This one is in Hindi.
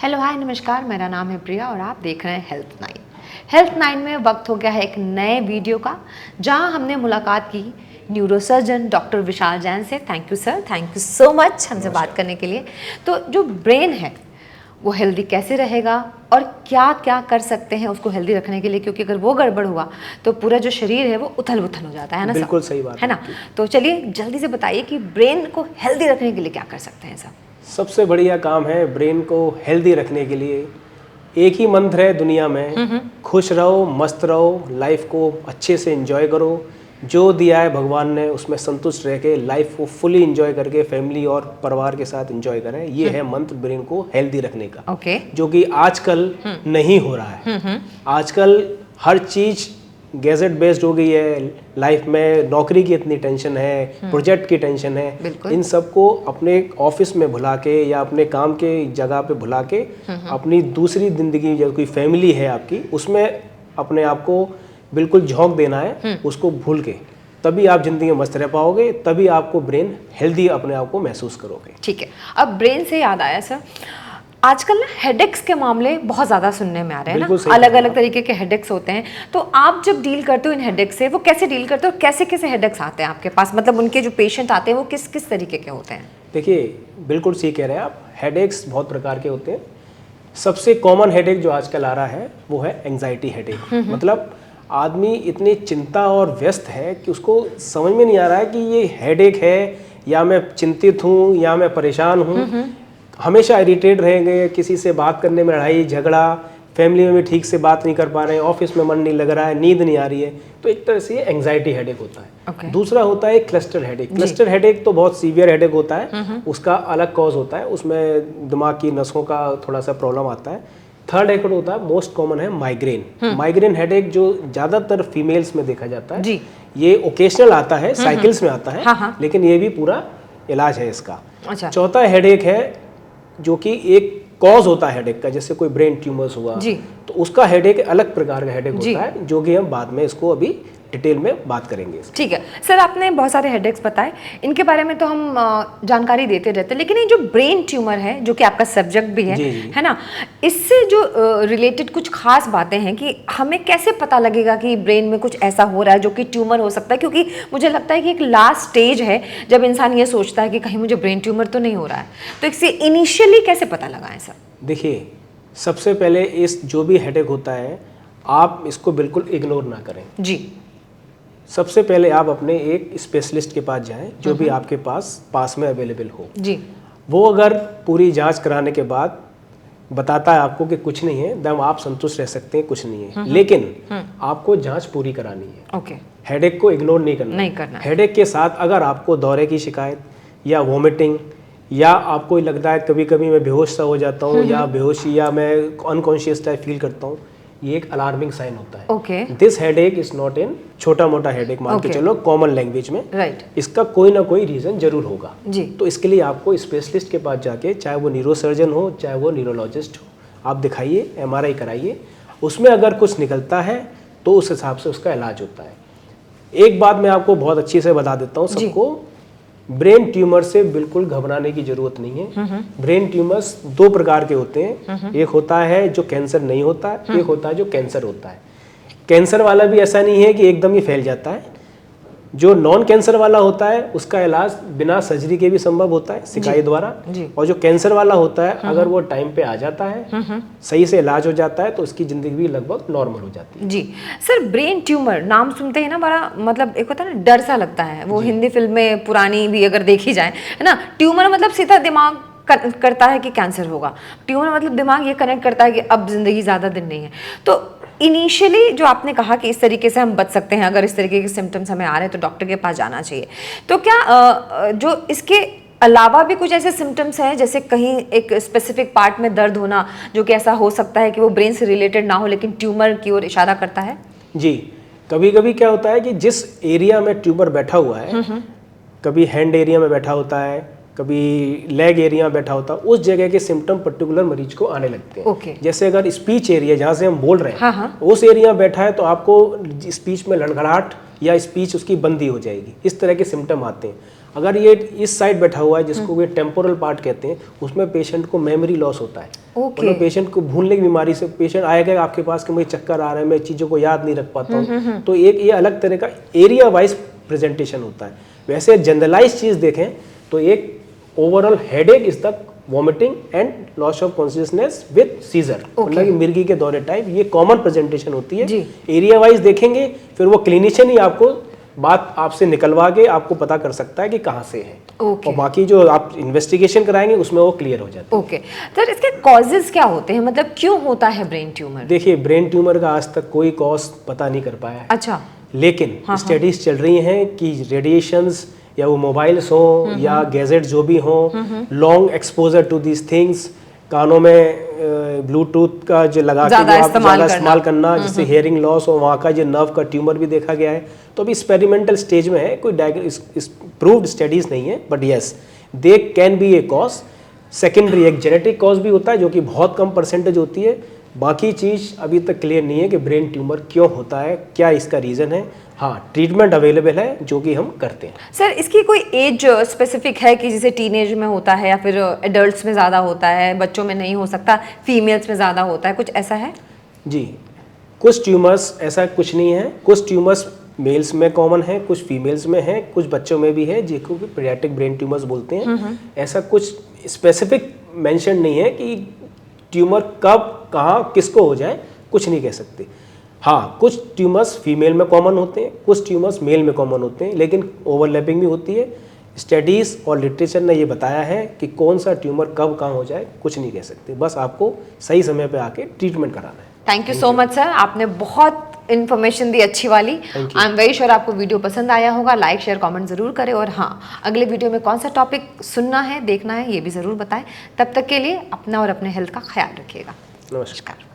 हेलो हाय नमस्कार, मेरा नाम है प्रिया और आप देख रहे हैं हेल्थ 9 में वक्त हो गया है एक नए वीडियो का, जहां हमने मुलाकात की न्यूरोसर्जन डॉक्टर विशाल जैन से। Thank you sir, thank you so much हमसे बात करने के लिए। तो जो ब्रेन है वो हेल्दी कैसे रहेगा और क्या क्या कर सकते हैं उसको हेल्दी रखने के लिए, क्योंकि अगर वो गड़बड़ हुआ तो पूरा जो शरीर है वो उथल पुथल हो जाता है ना। बिल्कुल सही बात है ना। तो चलिए जल्दी से बताइए कि ब्रेन को हेल्दी रखने के लिए क्या कर सकते हैं सर। सबसे बढ़िया काम है ब्रेन को हेल्दी रखने के लिए। एक ही मंत्र है दुनिया में, खुश रहो, मस्त रहो, लाइफ को अच्छे से एंजॉय करो। जो दिया है भगवान ने उसमें संतुष्ट रह के लाइफ को फुली एंजॉय करके फैमिली और परिवार के साथ एंजॉय करें। ये है मंत्र ब्रेन को हेल्दी रखने का। जो कि आजकल नहीं हो रहा है। आजकल हर चीज गैजेट बेस्ड हो गई है। लाइफ में नौकरी की इतनी टेंशन है, प्रोजेक्ट की टेंशन है, इन सबको अपने ऑफिस में भुला के या अपने काम के जगह पे भुला के अपनी दूसरी जिंदगी जो कोई फैमिली है आपकी, उसमें अपने आप को बिल्कुल झोंक देना है, उसको भूल के। तभी आप जिंदगी में मस्त रह पाओगे, तभी आपको ब्रेन हेल्दी अपने आप को महसूस करोगे। ठीक है, अब ब्रेन से याद आया सर, आजकल ना हेडेक्स के मामले बहुत ज़्यादा सुनने में आ रहे हैं ना। अलग अलग तरीके के हेडेक्स होते हैं। तो आप जब डील करते हो इन हेडेक्स से, वो कैसे डील करते हो और कैसे कैसे हेडेक्स आते हैं आपके पास, मतलब उनके जो पेशेंट आते हैं वो किस किस तरीके के होते हैं? देखिए, बिल्कुल सही कह रहे हैं आप। हेडेक्स बहुत प्रकार के होते हैं। सबसे कॉमन हेडेक जो आजकल आ रहा है वो है एंजाइटी हेडेक। मतलब आदमी इतनी चिंता और व्यस्त है कि उसको समझ में नहीं आ रहा है कि ये हेडेक है या मैं चिंतित हूँ या मैं परेशान हूँ। हमेशा इरिटेट रहेंगे, किसी से बात करने में लड़ाई झगड़ा, फैमिली में भी ठीक से बात नहीं कर पा रहे हैं, ऑफिस में मन नहीं लग रहा है, नींद नहीं आ रही है। तो एक तरह से ये एंजाइटी हेडेक होता है। दूसरा होता है क्लस्टर हेडेक। क्लस्टर हेडेक तो बहुत सीवियर हेडेक होता है, उसका अलग कॉज होता है, उसमें दिमाग की नसों का थोड़ा सा प्रॉब्लम आता है। थर्ड हेडेक होता है, मोस्ट कॉमन है माइग्रेन। माइग्रेन हेडेक जो ज्यादातर फीमेल्स में देखा जाता है। ये ओकेशनल आता है, साइकिल्स में आता है, लेकिन ये भी पूरा इलाज है इसका। चौथा हेडेक है जो कि एक कॉज होता है हेडेक का, जैसे कोई ब्रेन ट्यूमर्स हुआ तो उसका हेडेक अलग प्रकार का हेडेक होता है, जो कि हम बाद में इसको अभी डिटेल में बात करेंगे। ठीक है सर, आपने बहुत सारे हेडेक्स बताए, इनके बारे में तो हम जानकारी देते रहते हैं, लेकिन ये जो ब्रेन ट्यूमर है जो कि आपका सब्जेक्ट भी है ना, इससे जो रिलेटेड कुछ खास बातें हैं कि हमें कैसे पता लगेगा कि ब्रेन में कुछ ऐसा हो रहा है जो कि ट्यूमर हो सकता है? क्योंकि मुझे लगता है कि एक लास्ट स्टेज है जब इंसान ये सोचता है कि कहीं मुझे ब्रेन ट्यूमर तो नहीं हो रहा है। तो इससे इनिशियली कैसे पता लगाएं सर? देखिए, सबसे पहले इस जो भी हेडेक होता है आप इसको बिल्कुल इग्नोर ना करें जी। सबसे पहले आप अपने एक स्पेशलिस्ट के पास जाएं, जो भी आपके पास में अवेलेबल हो जी। वो अगर पूरी जांच कराने के बाद बताता है आपको कि कुछ नहीं है, तब आप संतुष्ट रह सकते हैं, कुछ नहीं है। लेकिन आपको जांच पूरी करानी है। ओके। हेडेक को इग्नोर नहीं करना। हेडेक के साथ अगर आपको दौरे की शिकायत या वॉमिटिंग, या आपको लगता है कभी कभी मैं बेहोश सा हो जाता हूँ या बेहोशी या मैं अनकॉन्शियस टाइप फील करता हूँ, ये एक अलार्मिंग साइन होता है। Okay. This headache is not in छोटा मोटा हेडेक मान के चलो कॉमन लैंग्वेज में। राइट। इसका कोई ना कोई रीजन जरूर होगा जी। तो इसके लिए आपको स्पेशलिस्ट के पास जाके, चाहे वो न्यूरोसर्जन हो चाहे वो न्यूरोलॉजिस्ट हो, आप दिखाइए, MRI कराइए। उसमें अगर कुछ निकलता है तो उस हिसाब से उसका इलाज होता है। एक बात मैं आपको बहुत अच्छी से बता देता हूँ सबको, ब्रेन ट्यूमर से बिल्कुल घबराने की जरूरत नहीं है। ब्रेन ट्यूमर्स दो प्रकार के होते हैं, एक होता है जो कैंसर नहीं होता, एक होता है जो कैंसर होता है। कैंसर वाला भी ऐसा नहीं है कि एकदम ही फैल जाता है। जो नॉन कैंसर वाला होता है उसका इलाज बिना सर्जरी के भी संभव होता है, सिकाई द्वारा। और जो कैंसर वाला होता है, अगर वो टाइम पे आ जाता है, सही से इलाज हो जाता है, तो उसकी जिंदगी भी लगभग नॉर्मल हो जाती है जी। सर, ब्रेन ट्यूमर नाम सुनते हैं ना, बड़ा मतलब एक होता है ना, डर सा लगता है। वो हिंदी फिल्में पुरानी भी अगर देखी जाए, है ना, ट्यूमर मतलब सीधा दिमाग करता है कि कैंसर होगा। ट्यूमर मतलब दिमाग ये कनेक्ट करता है कि अब जिंदगी ज्यादा दिन नहीं है। तो इनिशियली जो आपने कहा कि इस तरीके से हम बच सकते हैं, अगर इस तरीके के सिम्टम्स हमें आ रहे हैं तो डॉक्टर के पास जाना चाहिए। तो क्या जो इसके अलावा भी कुछ ऐसे सिम्टम्स हैं, जैसे कहीं एक स्पेसिफिक पार्ट में दर्द होना, जो कि ऐसा हो सकता है कि वो ब्रेन से रिलेटेड ना हो लेकिन ट्यूमर की ओर इशारा करता है? जी, कभी कभी क्या होता है कि जिस एरिया में ट्यूमर बैठा हुआ है, कभी हैंड एरिया में बैठा होता है, कभी लेग एरिया में बैठा होता है, उस जगह के सिम्टम पर्टिकुलर मरीज को आने लगते हैं। जैसे अगर स्पीच एरिया जहाँ से हम बोल रहे हैं, उस एरिया में बैठा है तो आपको स्पीच में लड़खड़ाहट या स्पीच उसकी बंदी हो जाएगी, इस तरह के सिम्टम आते हैं। अगर ये इस साइड बैठा हुआ है, जिसको वे टेम्पोरल पार्ट कहते हैं, उसमें पेशेंट को मेमोरी लॉस होता है। ओके। मतलब पेशेंट को भूलने की बीमारी से पेशेंट आएगा आपके पास कि मुझे चक्कर आ रहा है, मैं चीज़ों को याद नहीं रख पाता हूँ, तो एक ये अलग तरह का एरिया वाइज प्रेजेंटेशन होता है। वैसे जनरलाइज चीज़ देखें तो एक overall headache is the vomiting and loss of consciousness with seizure, मतलब कि मिर्गी के दौरे टाइप, ये कॉमन प्रेजेंटेशन होती है। एरिया वाइज देखेंगे फिर वो क्लिनिशियन ही आपको बात आपसे निकलवा के आपको पता कर सकता है कि कहाँ से है। और बाकी जो आप इन्वेस्टिगेशन कराएंगे उसमें वो क्लियर हो जाता है। ओके सर, इसके कॉजेज क्या होते हैं, मतलब क्यों होता है ब्रेन ट्यूमर? देखिए, ब्रेन ट्यूमर का आज तक कोई कॉज पता नहीं कर पाया है। अच्छा। लेकिन स्टडीज चल रही हैं कि रेडिएशंस या वो मोबाइल्स हो या गैजेट जो भी हो, long exposure to these things, कानों में ब्लूटूथ का जो लगा के जो आप ज़्यादा इस्तेमाल करना, जिससे हेयरिंग लॉस और वहाँ का जो नर्व का ट्यूमर भी देखा गया है। तो अभी एक्सपेरिमेंटल स्टेज में है, कोई प्रूव्ड स्टडीज नहीं है, but yes they can be A cause. Secondary एक जेनेटिक कॉज भी होता है जो कि बहुत कम परसेंटेज होती है। बाकी चीज़ अभी तक क्लियर नहीं है कि ब्रेन ट्यूमर क्यों होता है, क्या इसका रीज़न है। हाँ, ट्रीटमेंट अवेलेबल है जो कि हम करते हैं। सर, इसकी कोई एज स्पेसिफिक है कि जैसे टीनेज में होता है या फिर एडल्ट्स में ज़्यादा होता है, बच्चों में नहीं हो सकता, फीमेल्स में ज़्यादा होता है, कुछ ऐसा है? जी, कुछ ट्यूमर्स ऐसा कुछ नहीं है। कुछ ट्यूमर्स मेल्स में कॉमन है, कुछ फीमेल्स में है, कुछ बच्चों में भी है, जिनको भी पीडियाट्रिक ब्रेन ट्यूमर्स बोलते हैं। ऐसा कुछ स्पेसिफिक मेंशन नहीं है कि ट्यूमर कब कहाँ किसको हो जाए, कुछ नहीं कह सकते। हाँ, कुछ ट्यूमर्स फीमेल में कॉमन होते हैं, कुछ ट्यूमर्स मेल में कॉमन होते हैं, लेकिन ओवरलैपिंग भी होती है। स्टडीज़ और लिटरेचर ने ये बताया है कि कौन सा ट्यूमर कब कहाँ हो जाए कुछ नहीं कह सकते, बस आपको सही समय पे आके ट्रीटमेंट कराना है। Thank you so much sir, आपने बहुत इन्फॉर्मेशन दी अच्छी वाली। आई एम वेरी श्योर आपको वीडियो पसंद आया होगा। लाइक शेयर कमेंट ज़रूर करें, और हाँ, अगले वीडियो में कौन सा टॉपिक सुनना है देखना है ये भी ज़रूर बताएं। तब तक के लिए अपना और अपने हेल्थ का ख्याल रखिएगा। नमस्कार।